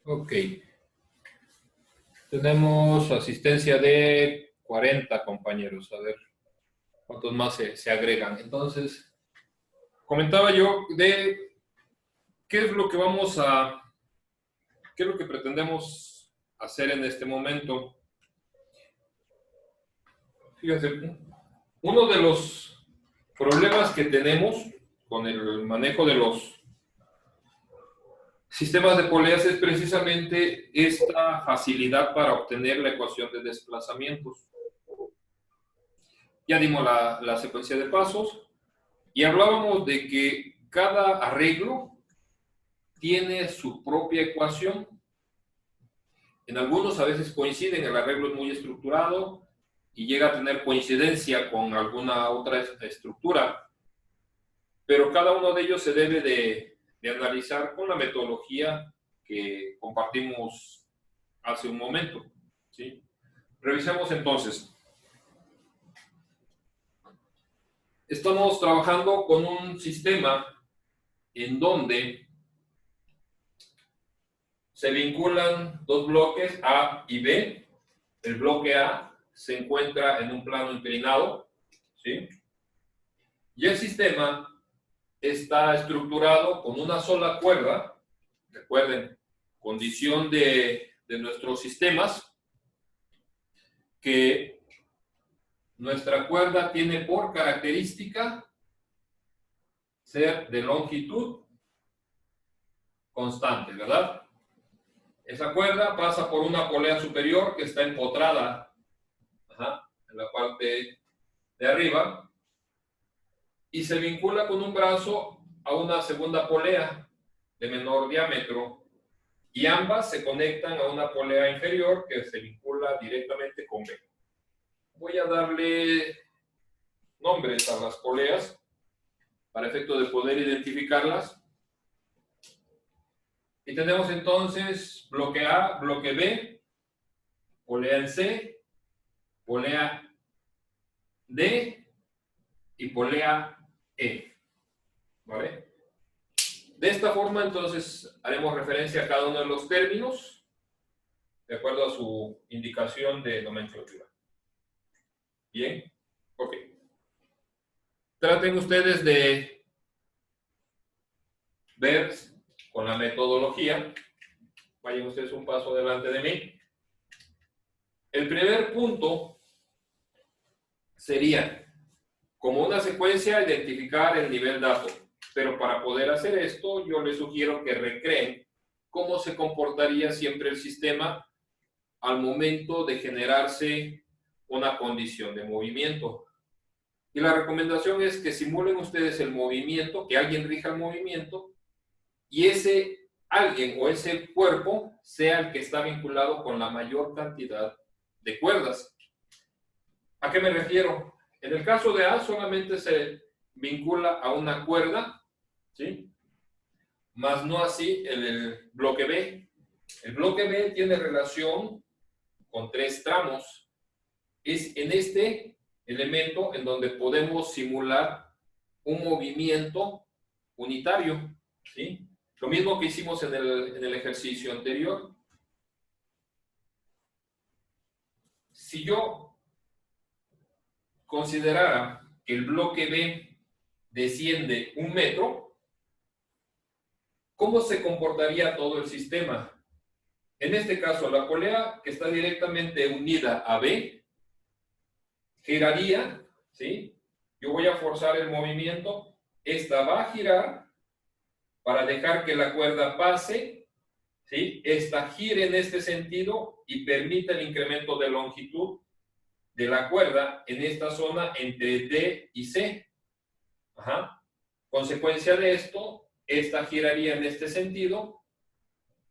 Ok, tenemos asistencia de 40 compañeros. A ver cuántos más se agregan. Entonces, comentaba yo de qué es lo que qué es lo que pretendemos hacer en este momento. Fíjense, uno de los problemas que tenemos con el manejo de los sistemas de poleas es precisamente esta facilidad para obtener la ecuación de desplazamientos. Ya dimos la secuencia de pasos y hablábamos de que cada arreglo tiene su propia ecuación. En algunos a veces coinciden, el arreglo es muy estructurado y llega a tener coincidencia con alguna otra estructura, pero cada uno de ellos se debe de analizar con la metodología que compartimos hace un momento, ¿sí? Revisemos entonces. Estamos trabajando con un sistema en donde se vinculan dos bloques A y B. El bloque A se encuentra en un plano inclinado, ¿sí? Y el sistema está estructurado con una sola cuerda. Recuerden, condición de nuestros sistemas, que nuestra cuerda tiene por característica ser de longitud constante, ¿verdad? Esa cuerda pasa por una polea superior que está empotrada en la parte de arriba y se vincula con un brazo a una segunda polea de menor diámetro y ambas se conectan a una polea inferior que se vincula directamente con B. Voy a darle nombres a las poleas para efecto de poder identificarlas. Y tenemos entonces bloque A, bloque B, polea en C, polea D y polea E. ¿Vale? De esta forma, entonces, haremos referencia a cada uno de los términos de acuerdo a su indicación de nomenclatura. Bien, ok. Traten ustedes de ver con la metodología. Vayan ustedes un paso delante de mí. El primer punto sería, como una secuencia, identificar el nivel dado. Pero para poder hacer esto, yo les sugiero que recreen cómo se comportaría siempre el sistema al momento de generarse una condición de movimiento. Y la recomendación es que simulen ustedes el movimiento, que alguien rija el movimiento, y ese alguien o ese cuerpo sea el que está vinculado con la mayor cantidad de cuerdas. ¿A qué me refiero? En el caso de A solamente se vincula a una cuerda, ¿sí? Más no así el bloque B. El bloque B tiene relación con 3 tramos. Es en este elemento en donde podemos simular un movimiento unitario, ¿sí? Lo mismo que hicimos en el ejercicio anterior. Si yo considerara que el bloque B desciende 1 metro, ¿cómo se comportaría todo el sistema? En este caso, la polea que está directamente unida a B giraría, ¿sí? Yo voy a forzar el movimiento, esta va a girar para dejar que la cuerda pase, ¿sí? Esta gire en este sentido y permite el incremento de longitud de la cuerda en esta zona entre D y C. Consecuencia de esto, esta giraría en este sentido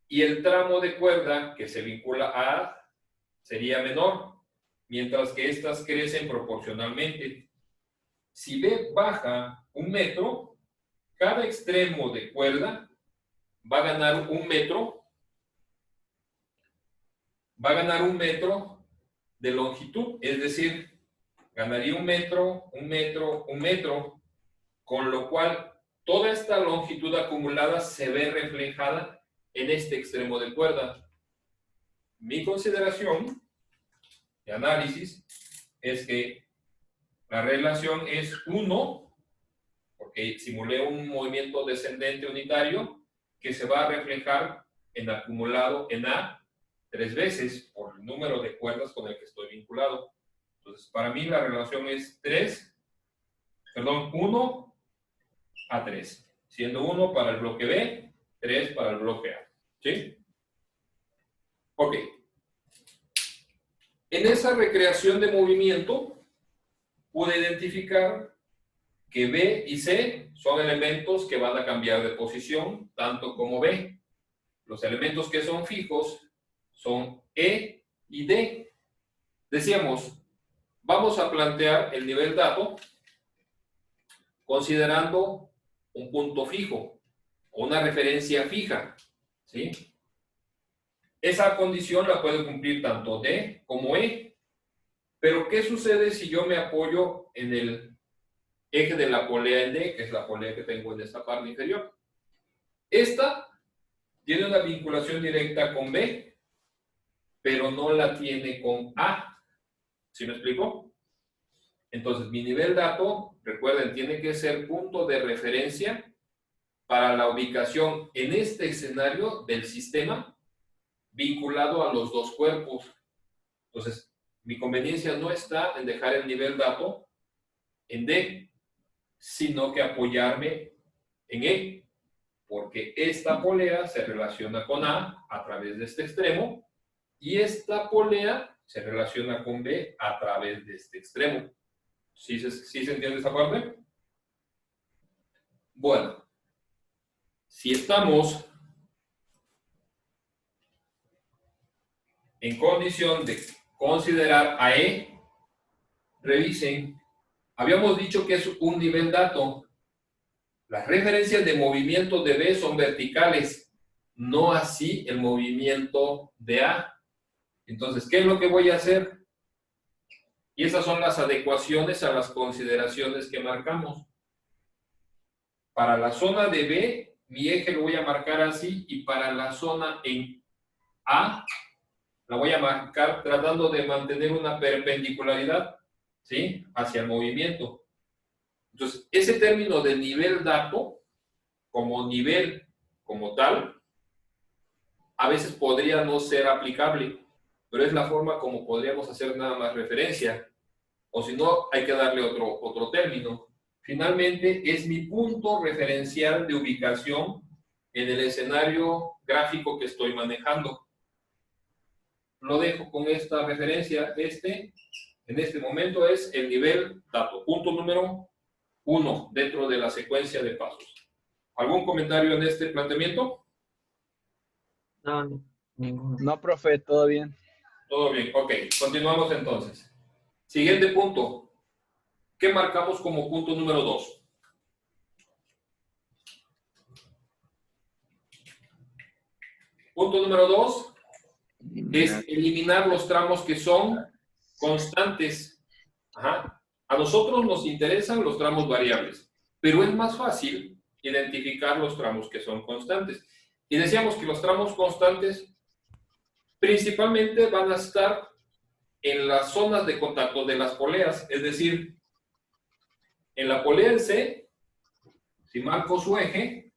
y el tramo de cuerda que se vincula a A sería menor, mientras que estas crecen proporcionalmente. Si B baja 1 metro, cada extremo de cuerda va a ganar 1 metro, de longitud, es decir, ganaría 1 metro, 1 metro, 1 metro, con lo cual toda esta longitud acumulada se ve reflejada en este extremo de cuerda. Mi consideración de análisis es que la relación es 1, porque simulé un movimiento descendente unitario que se va a reflejar en acumulado en A 3 veces por el número de cuerdas con el que estoy vinculado. Entonces, para mí la relación es 1 a 3, siendo 1 para el bloque B, 3 para el bloque A. ¿Sí? Ok. En esa recreación de movimiento, pude identificar que B y C son elementos que van a cambiar de posición, tanto como B. Los elementos que son fijos son E y D. Decíamos, vamos a plantear el nivel dato considerando un punto fijo o una referencia fija, ¿sí? Esa condición la puede cumplir tanto D como E. Pero, ¿qué sucede si yo me apoyo en el eje de la polea en D, que es la polea que tengo en esta parte inferior? Esta tiene una vinculación directa con B, pero no la tiene con A. ¿Sí me explico? Entonces, mi nivel dato, recuerden, tiene que ser punto de referencia para la ubicación en este escenario del sistema vinculado a los dos cuerpos. Entonces, mi conveniencia no está en dejar el nivel dato en D, sino que apoyarme en E, porque esta polea se relaciona con A través de este extremo y esta polea se relaciona con B a través de este extremo. ¿Sí se entiende esa parte? Bueno, si estamos en condición de considerar a E, revisen, habíamos dicho que es un nivel dato. Las referencias de movimiento de B son verticales, no así el movimiento de A. Entonces, ¿qué es lo que voy a hacer? Y esas son las adecuaciones a las consideraciones que marcamos. Para la zona de B, mi eje lo voy a marcar así, y para la zona en A, la voy a marcar tratando de mantener una perpendicularidad, ¿sí?, hacia el movimiento. Entonces, ese término de nivel dato, como nivel como tal, a veces podría no ser aplicable, pero es la forma como podríamos hacer nada más referencia. O si no, hay que darle otro término. Finalmente, es mi punto referencial de ubicación en el escenario gráfico que estoy manejando. Lo dejo con esta referencia. En este momento es el nivel dato. Punto número 1 dentro de la secuencia de pasos. ¿Algún comentario en este planteamiento? No, ninguno. No, profe, todo bien. Todo bien, ok. Continuamos entonces. Siguiente punto. ¿Qué marcamos como punto número 2? Punto número 2 es eliminar los tramos que son constantes. Ajá. A nosotros nos interesan los tramos variables, pero es más fácil identificar los tramos que son constantes. Y decíamos que los tramos constantes principalmente van a estar en las zonas de contacto de las poleas, es decir, en la polea en C, si marco su eje,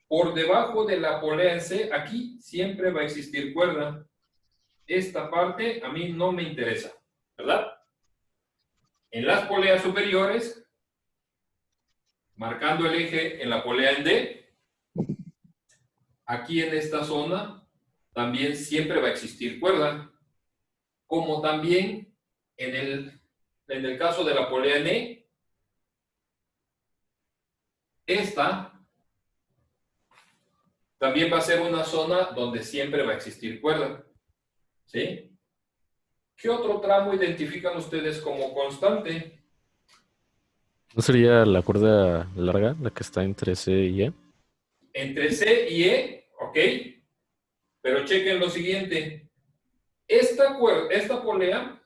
por debajo de la polea en C, aquí siempre va a existir cuerda. Esta parte a mí no me interesa, ¿verdad? En las poleas superiores, marcando el eje en la polea en D, aquí en esta zona también siempre va a existir cuerda, como también en el caso de la polea en E, esta también va a ser una zona donde siempre va a existir cuerda, ¿sí? ¿Qué otro tramo identifican ustedes como constante? ¿No sería la cuerda larga, la que está entre C y E? Entre C y E, ok, pero chequen lo siguiente. Esta polea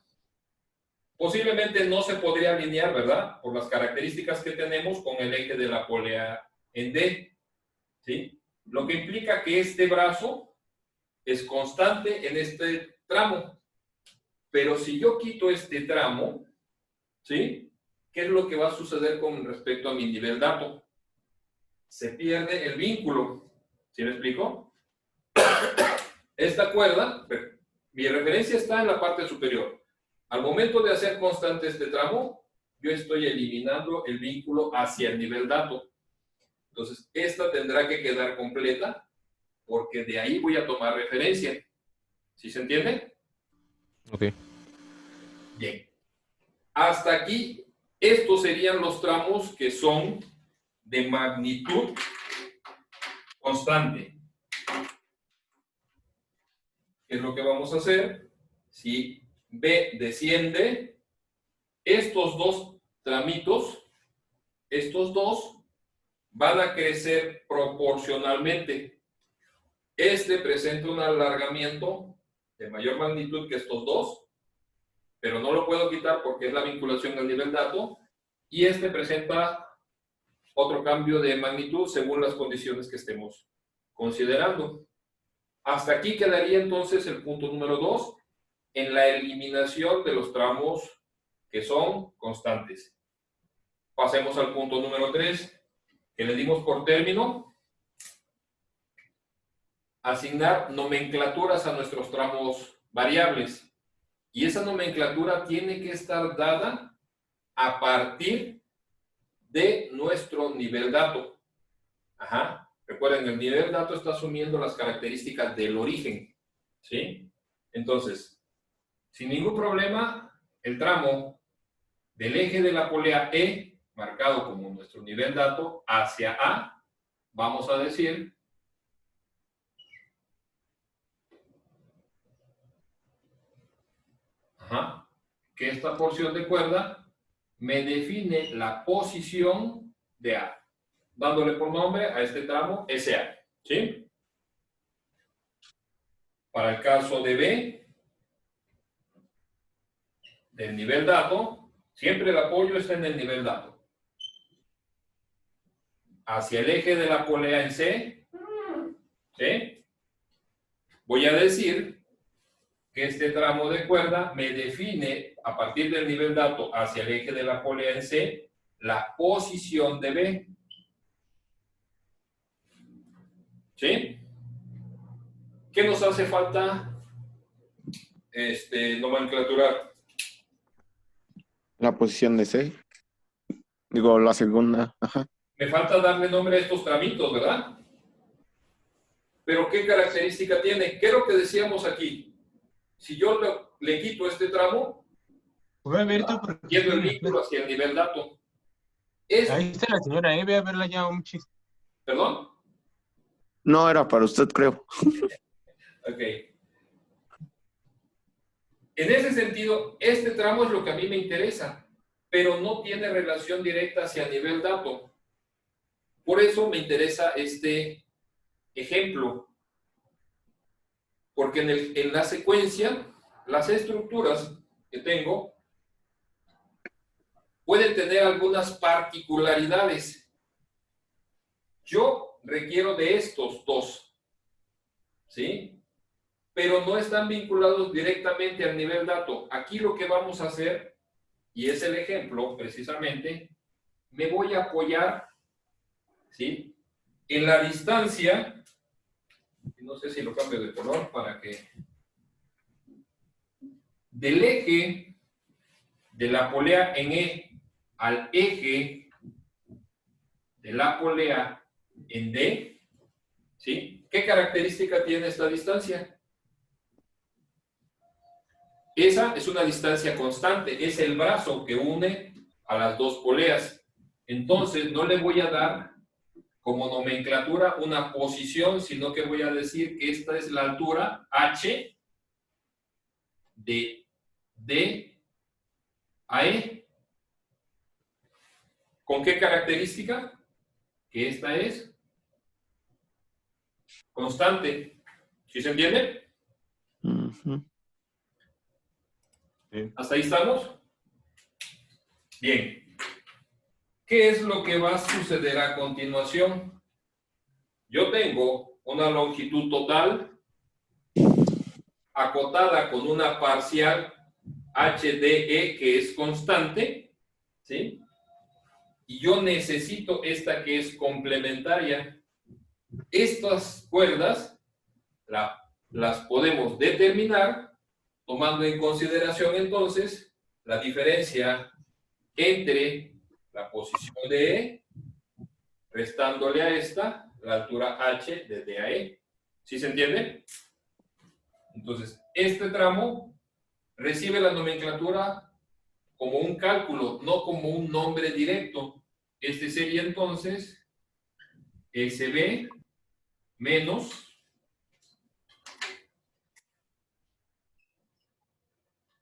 posiblemente no se podría alinear, ¿verdad? Por las características que tenemos con el eje de la polea en D, ¿sí? lo que implica que este brazo es constante en este tramo. Pero si yo quito este tramo, ¿sí? ¿Qué es lo que va a suceder con respecto a mi nivel dato? Se pierde el vínculo. ¿Sí me explico? Esta cuerda, mi referencia está en la parte superior. Al momento de hacer constante este tramo, yo estoy eliminando el vínculo hacia el nivel dato. Entonces, esta tendrá que quedar completa porque de ahí voy a tomar referencia. ¿Sí se entiende? Ok. Bien. Hasta aquí, estos serían los tramos que son de magnitud constante. ¿Qué es lo que vamos a hacer? Si B desciende, estos dos tramitos, estos dos, van a crecer proporcionalmente. Este presenta un alargamiento de mayor magnitud que estos dos, pero no lo puedo quitar porque es la vinculación al nivel dato, y este presenta otro cambio de magnitud según las condiciones que estemos considerando. Hasta aquí quedaría entonces el punto número 2 en la eliminación de los tramos que son constantes. Pasemos al punto número 3, que le dimos por término asignar nomenclaturas a nuestros tramos variables. Y esa nomenclatura tiene que estar dada a partir de nuestro nivel dato. Ajá. Recuerden, el nivel dato está asumiendo las características del origen. ¿Sí? Entonces, sin ningún problema, el tramo del eje de la polea E, marcado como nuestro nivel dato, hacia A, vamos a decir que esta porción de cuerda me define la posición de A, dándole por nombre a este tramo SA. ¿Sí? Para el caso de B, del nivel dato, siempre el apoyo está en el nivel dato. Hacia el eje de la polea en C, ¿sí? Voy a decir que este tramo de cuerda me define, a partir del nivel dato hacia el eje de la polea en C, la posición de B. ¿Sí? ¿Qué nos hace falta nomenclaturar? La posición de C. Digo, la segunda. Ajá. Me falta darle nombre a estos tramitos, ¿verdad? Pero ¿qué característica tiene? ¿Qué es lo que decíamos aquí? Si yo le quito este tramo, pierdo el vínculo hacia el nivel dato. Ahí está la señora, voy a verla ya un chiste. ¿Perdón? No era para usted, creo. Ok. En ese sentido, este tramo es lo que a mí me interesa, pero no tiene relación directa hacia el nivel dato. Por eso me interesa este ejemplo. Porque en la secuencia, las estructuras que tengo pueden tener algunas particularidades. Yo requiero de estos dos, ¿sí? Pero no están vinculados directamente al nivel dato. Aquí lo que vamos a hacer, y es el ejemplo precisamente, me voy a apoyar, ¿sí?, en la distancia, no sé si lo cambio de color para que, del eje de la polea en E al eje de la polea en D, ¿sí? ¿Qué característica tiene esta distancia? Esa es una distancia constante, es el brazo que une a las dos poleas. Entonces, no le voy a dar como nomenclatura una posición, sino que voy a decir que esta es la altura H de D a E. ¿Con qué característica? Que esta es constante. ¿Sí se entiende? Ujú. ¿Hasta ahí estamos? Bien. ¿Qué es lo que va a suceder a continuación? Yo tengo una longitud total acotada con una parcial HDE que es constante, ¿sí? Y yo necesito esta que es complementaria. Estas cuerdas las podemos determinar tomando en consideración entonces la diferencia entre la posición de E, restándole a esta la altura H desde AE. ¿Sí se entiende? Entonces, este tramo recibe la nomenclatura como un cálculo, no como un nombre directo. Este sería entonces SB menos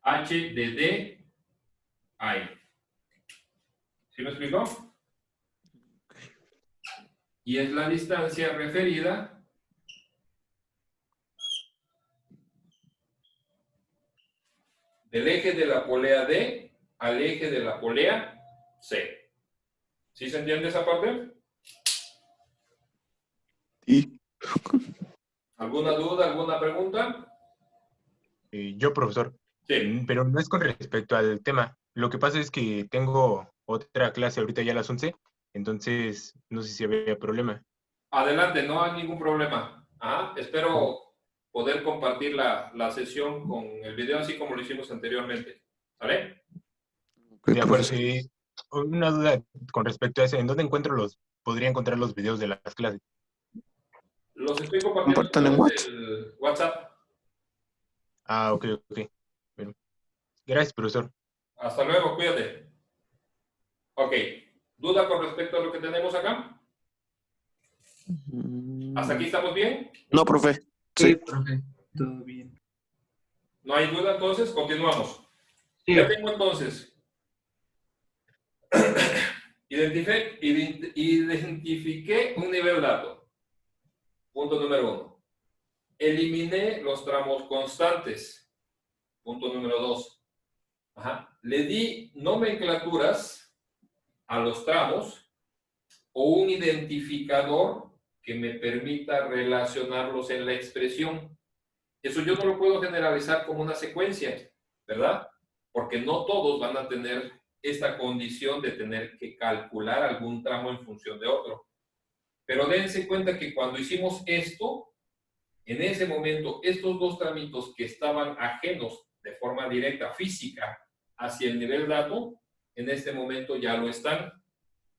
H de D a E. ¿Sí me explicó? Y es la distancia referida del eje de la polea D al eje de la polea C. ¿Sí se entiende esa parte? Sí. ¿Alguna duda, alguna pregunta? Yo, profesor, Sí. pero no es con respecto al tema. Lo que pasa es que tengo otra clase ahorita ya a las 11, entonces no sé si había problema. Adelante, no hay ningún problema. Ajá, espero poder compartir la sesión con el video así como lo hicimos anteriormente. ¿Vale? Ok, De acuerdo. profesor. Una duda con respecto a eso, ¿en dónde podría encontrar los videos de las clases? Los estoy compartiendo a Compartan en través WhatsApp. del WhatsApp. Ah, ok. Bueno, gracias, profesor. Hasta luego, cuídate. Ok. ¿Duda con respecto a lo que tenemos acá? ¿Hasta aquí estamos bien? No, profe. Sí, Sí. profe, todo bien. ¿No hay duda entonces? Continuamos. Sí, Ya tengo entonces. Identifiqué un nivel dato. Punto número 1. Eliminé los tramos constantes. Punto número 2. Le di nomenclaturas a los tramos o un identificador que me permita relacionarlos en la expresión. Eso yo no lo puedo generalizar como una secuencia, ¿verdad? Porque no todos van a tener esta condición de tener que calcular algún tramo en función de otro. Pero dense cuenta que cuando hicimos esto, en ese momento, estos dos tramitos que estaban ajenos de forma directa, física, hacia el nivel dato, en este momento ya lo están.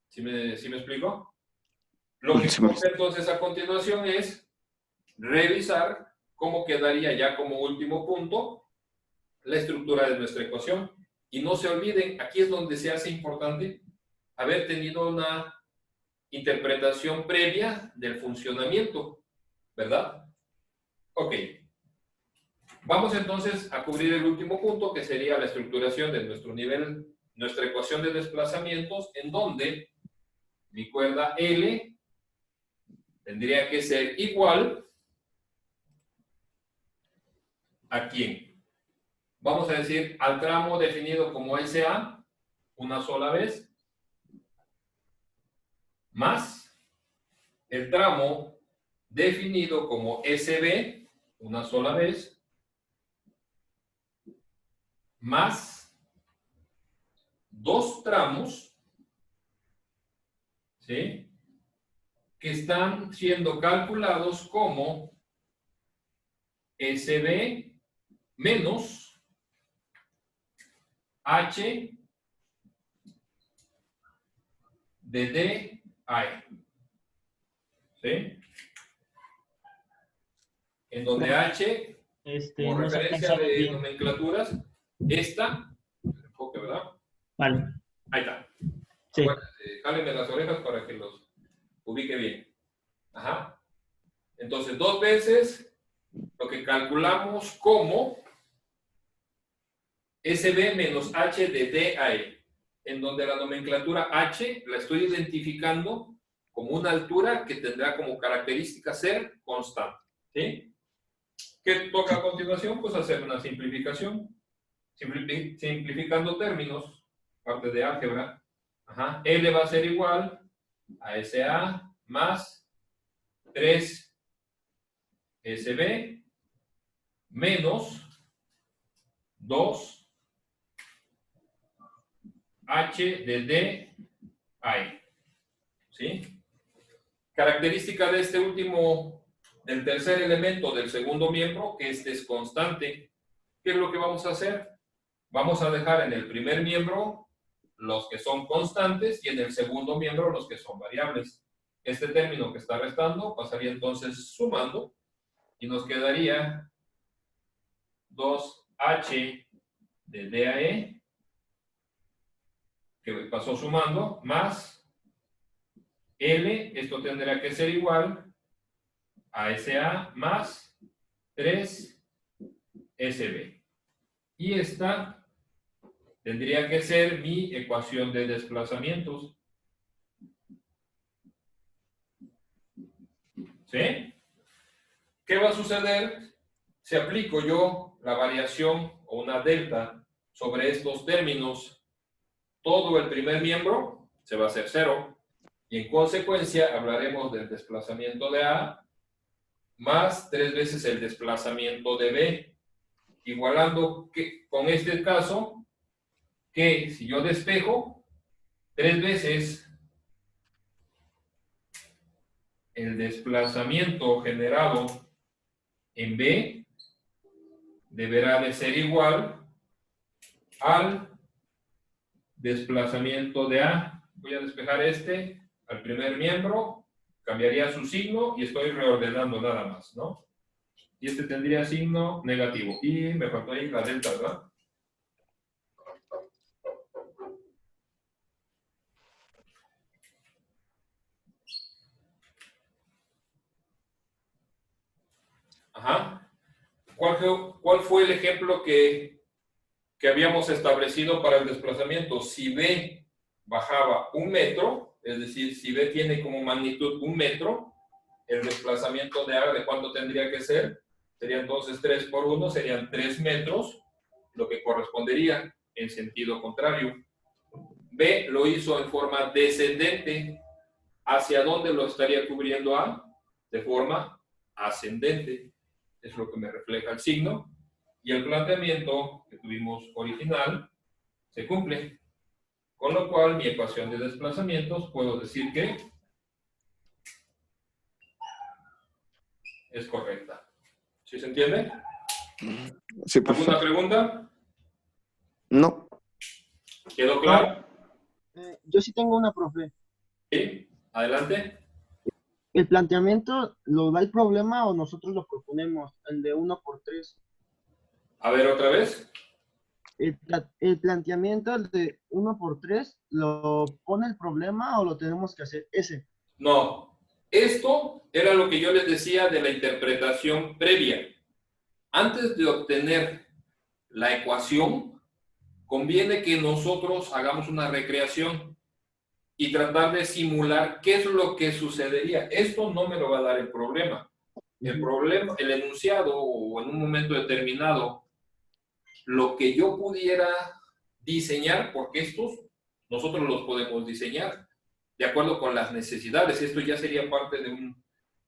¿Sí me explico? Lo que Sí, toca entonces a continuación es revisar cómo quedaría ya como último punto la estructura de nuestra ecuación. Y no se olviden, aquí es donde se hace importante haber tenido una interpretación previa del funcionamiento, ¿verdad? Ok. Vamos entonces a cubrir el último punto, que sería la estructuración de nuestro nivel, nuestra ecuación de desplazamientos, en donde mi cuerda L tendría que ser igual a ¿quién? Vamos a decir al tramo definido como SA, una sola vez, más el tramo definido como SB, una sola vez, más dos tramos, ¿sí?, que están siendo calculados como SB menos H de D a E. ¿Sí? En donde H, como no se referencia alcanza a ver de bien. nomenclaturas, esta, enfoque, ¿verdad? Vale, Ahí está. sí. Acuérdense, jálenme las orejas para que los ubique bien. Ajá. Entonces, dos veces lo que calculamos como SB menos H de D a E, en donde la nomenclatura H la estoy identificando como una altura que tendrá como característica ser constante. ¿Sí? ¿Qué toca a continuación? Pues hacer una simplificación. Simplificando términos, parte de álgebra. L va a ser igual a SA más 3SB menos 2H de D I. ¿Sí? Característica de este último, del tercer elemento del segundo miembro, que este es constante. ¿Qué es lo que vamos a hacer? Vamos a dejar en el primer miembro los que son constantes y en el segundo miembro los que son variables. Este término que está restando pasaría entonces sumando y nos quedaría 2H de DAE, que pasó sumando, más L, esto tendrá que ser igual a SA más 3SB. Y esta tendría que ser mi ecuación de desplazamientos. ¿Sí? ¿Qué va a suceder si aplico yo la variación o una delta sobre estos términos? Todo el primer miembro se va a hacer 0. Y en consecuencia hablaremos del desplazamiento de A más 3 veces el desplazamiento de B. Igualando con este caso, que si yo despejo 3 veces el desplazamiento generado en B, deberá de ser igual al desplazamiento de A. Voy a despejar este al primer miembro, cambiaría su signo y estoy reordenando nada más, ¿no? Y este tendría signo negativo. Y me faltó ahí la delta, ¿verdad? Ajá. ¿Cuál fue el ejemplo que habíamos establecido para el desplazamiento? Si B bajaba 1 metro, es decir, si B tiene como magnitud 1 metro, el desplazamiento de A, ¿de cuánto tendría que ser? Sería entonces 3 por 1, serían 3 metros, lo que correspondería en sentido contrario. B lo hizo en forma descendente. ¿Hacia dónde lo estaría cubriendo A? De forma ascendente. Es lo que me refleja el signo. Y el planteamiento que tuvimos original se cumple. Con lo cual, mi ecuación de desplazamientos, puedo decir que es correcta. ¿Sí se entiende? Sí, ¿Alguna profesor. pregunta? No. ¿Quedó claro? Yo sí tengo una, profe. Sí. Adelante. ¿El planteamiento lo da el problema o nosotros lo proponemos? El de 1 por 3. A ver, otra vez. ¿El planteamiento, el de 1 por 3, lo pone el problema o lo tenemos que hacer ese? No. Esto era lo que yo les decía de la interpretación previa. Antes de obtener la ecuación, conviene que nosotros hagamos una recreación y tratar de simular qué es lo que sucedería. Esto no me lo va a dar el problema. El problema, el enunciado o en un momento determinado, lo que yo pudiera diseñar, porque estos nosotros los podemos diseñar de acuerdo con las necesidades. Esto ya sería parte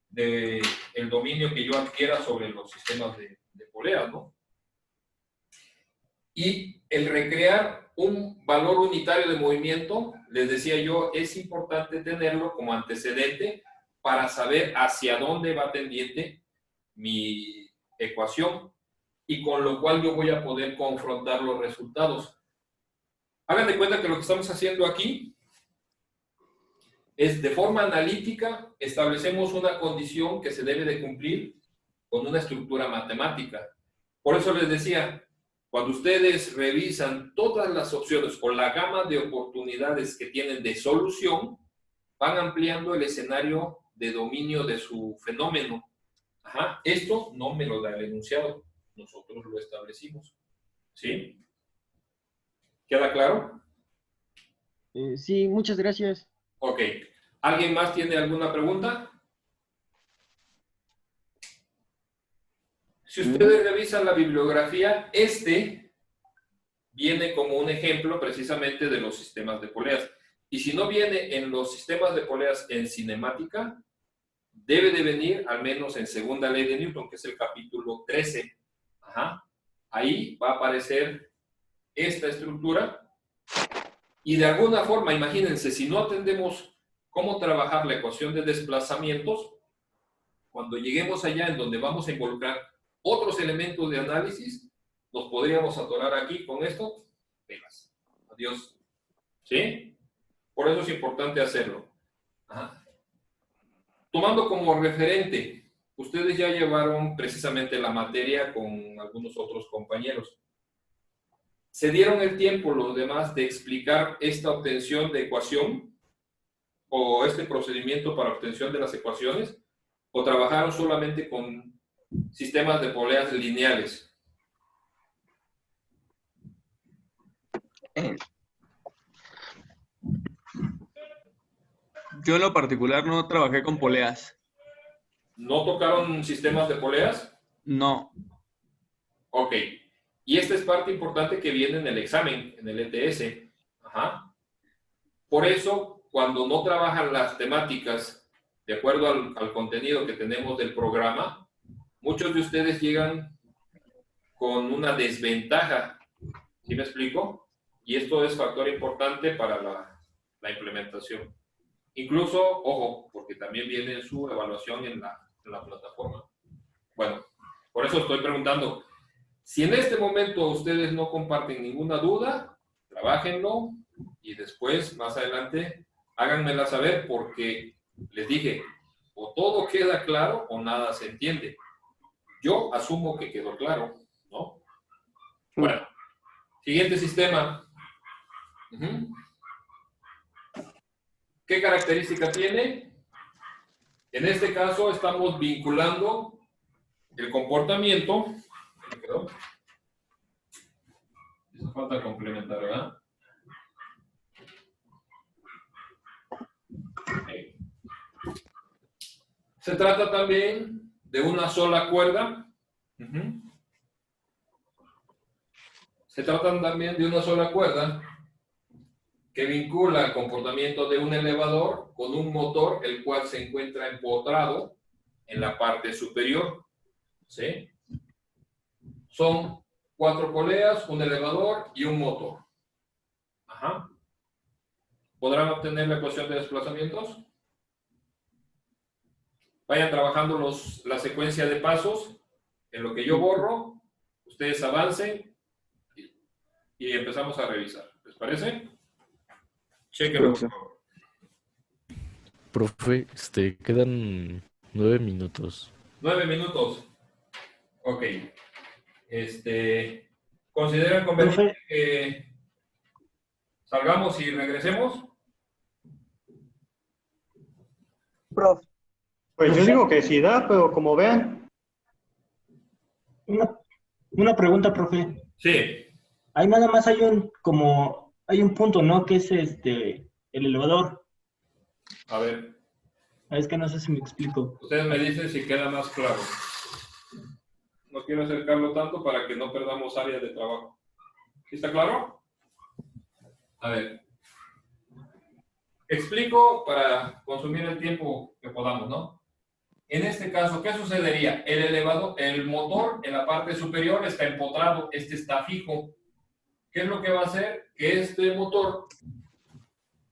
de el dominio que yo adquiera sobre los sistemas de poleas, ¿no? Y el recrear un valor unitario de movimiento, les decía yo, es importante tenerlo como antecedente para saber hacia dónde va tendiente mi ecuación y con lo cual yo voy a poder confrontar los resultados. Hagan de cuenta que lo que estamos haciendo aquí es de forma analítica, establecemos una condición que se debe de cumplir con una estructura matemática. Por eso les decía, cuando ustedes revisan todas las opciones o la gama de oportunidades que tienen de solución, van ampliando el escenario de dominio de su fenómeno. Ajá, esto no me lo da el enunciado, nosotros lo establecimos. ¿Sí? ¿Queda claro? Sí, muchas gracias. Ok. ¿Alguien más tiene alguna pregunta? Si ustedes revisan la bibliografía, este viene como un ejemplo precisamente de los sistemas de poleas. Y si no viene en los sistemas de poleas en cinemática, debe de venir al menos en segunda ley de Newton, que es el capítulo 13. Ajá. Ahí va a aparecer esta estructura y de alguna forma, imagínense, si no atendemos cómo trabajar la ecuación de desplazamientos, cuando lleguemos allá en donde vamos a involucrar otros elementos de análisis, nos podríamos atorar aquí con esto, pegas. Adiós. ¿Sí? Por eso es importante hacerlo. Ajá. Tomando como referente, ustedes ya llevaron precisamente la materia con algunos otros compañeros. ¿Se dieron el tiempo los demás de explicar esta obtención de ecuación o este procedimiento para obtención de las ecuaciones? ¿O trabajaron solamente con sistemas de poleas lineales? Yo en lo particular no trabajé con poleas. ¿No tocaron sistemas de poleas? No. Ok. Y esta es parte importante que viene en el examen, en el ETS. Ajá. Por eso, cuando no trabajan las temáticas de acuerdo al contenido que tenemos del programa, muchos de ustedes llegan con una desventaja. ¿Sí me explico? Y esto es factor importante para la implementación. Incluso, ojo, porque también viene su evaluación en la plataforma. Bueno, por eso estoy preguntando. Si en este momento ustedes no comparten ninguna duda, trabájenlo y después, más adelante, háganmela saber porque les dije, o todo queda claro o nada se entiende. Yo asumo que quedó claro, ¿no? Bueno, siguiente sistema. ¿Qué característica tiene? En este caso estamos vinculando el comportamiento. ¿Me quedó? Eso falta complementar, ¿verdad? Okay. Se trata también de una sola cuerda. Se trata también de una sola cuerda que vincula el comportamiento de un elevador con un motor, el cual se encuentra empotrado en la parte superior. ¿Sí? Son 4 poleas, un elevador y un motor. Ajá. ¿Podrán obtener la ecuación de desplazamientos? Vayan trabajando la secuencia de pasos. En lo que yo borro, ustedes avancen y empezamos a revisar. ¿Les parece? Chequenlo, por favor. Profe, quedan 9 minutos. 9 minutos. Ok. ¿Consideran conveniente que salgamos y regresemos? Prof. Pues yo digo que sí da, pero como vean. Una pregunta, profe. Sí. Ahí nada más hay un punto, ¿no? Que es el elevador. A ver. Es que no sé si me explico. Ustedes me dicen si queda más claro. No quiero acercarlo tanto para que no perdamos áreas de trabajo. ¿Sí está claro? A ver. Explico para consumir el tiempo que podamos, ¿no? En este caso, ¿qué sucedería? El elevador, el motor en la parte superior está empotrado, está fijo. ¿Qué es lo que va a hacer? Que este motor,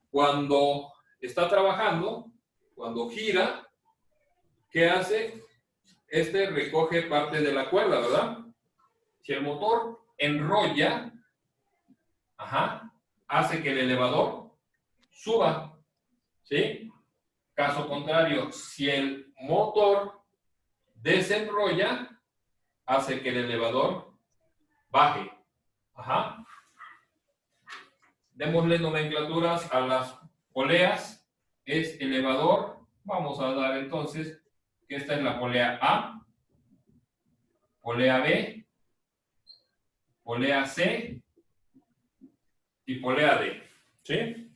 cuando está trabajando, cuando gira, ¿qué hace? Recoge parte de la cuerda, ¿verdad? Si el motor enrolla, hace que el elevador suba, ¿sí? Caso contrario, si el motor desenrolla, hace que el elevador baje. Démosle nomenclaturas a las poleas. Es elevador. Vamos a dar entonces que esta es la polea A, polea B, polea C y polea D. ¿Sí?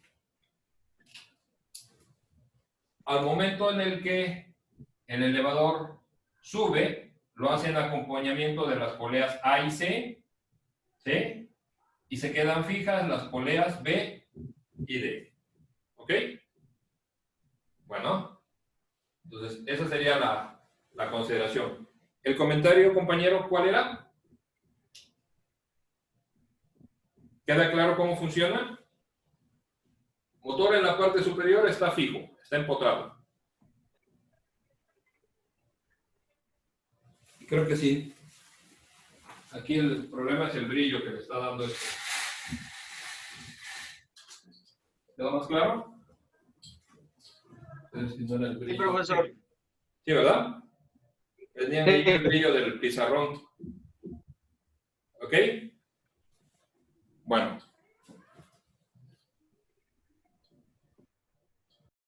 Al momento en el que el elevador sube, lo hace en acompañamiento de las poleas A y C, ¿sí? Y se quedan fijas las poleas B y D. ¿Ok? Bueno, Entonces, esa sería la consideración. ¿El comentario, compañero, cuál era? ¿Queda claro cómo funciona? Motor en la parte superior está fijo, está empotrado. Creo que sí. Aquí el problema es el brillo que le está dando esto. ¿Queda más claro? Sí, profesor. Sí, ¿verdad? Tenían ahí el brillo del pizarrón. ¿Ok? Bueno.